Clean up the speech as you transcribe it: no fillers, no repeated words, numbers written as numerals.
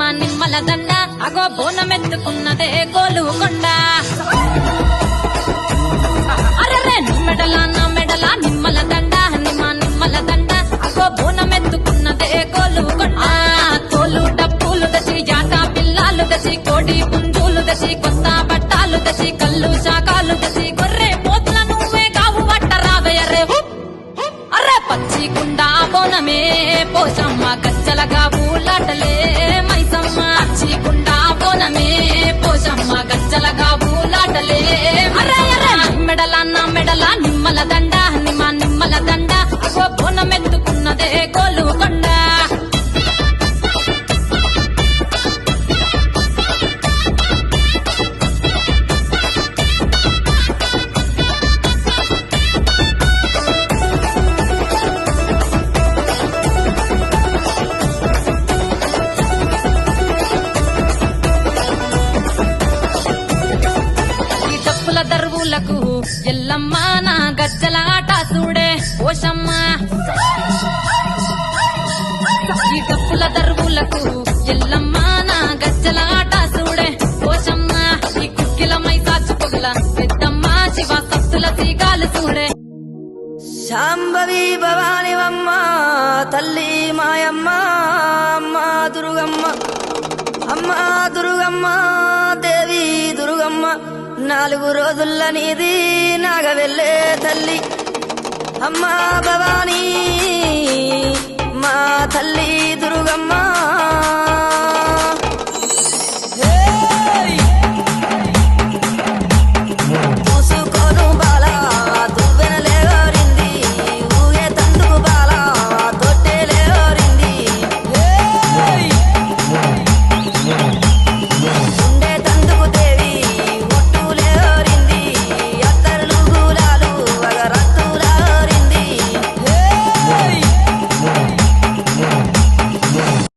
నిమ్మ నిమ్మల దండ అగో బోనమెత్తుకున్నదే గోలుకొండ అరే నా మెడల నిమ్మల దండ నిమ్మ నిమ్మల దండ అగో బోనమెత్తుకున్నదే గోలుకొండ తోలు డప్పులు దచి జాట పిల్లాలు దచి కోడి పుంజులు దచి కొత్త బట్టాలు దచి కళ్ళు శాకాలు దచి గొర్రె పోతుల నువ్వే కావు బట్ట రావయ్యరే అరే పచ్చి కుండ బోనమే పోషమ్మ గజ్జలగా ఊలాటలే మైసమ్మ పచ్చి కుండ బోనమే పోషమ్మ గజ్జలగా ఊలాటలే అరే నా మెడల నిమ్మల దండ నిమ్మ నిమ్మల దండ అగో బోనమెత్తుకున్నదే గోలుకొండ దరువులకు ఎల్లమ్మ నా గజ్జల ఆట చూడే పోషమ్మ ఈ డప్పుల దరువులకు ఎల్లమ్మ నా గజ్జల ఆట చూడే పోషమ్మ ఈ కుక్కిల మైసాచు పొగల పెద్దమ్మ శివ సత్తుల తీగాలు చూడే శాంభవి భవానివమ్మ తల్లి మాయమ్మ అమ్మ దుర్గమ్మ అమ్మ దుర్గమ్మ దేవి దుర్గమ్మ 4 రోజుల నీది నాగవెల్లే తల్లి అమ్మ భవానీ మా తల్లి దుర్గమ్మ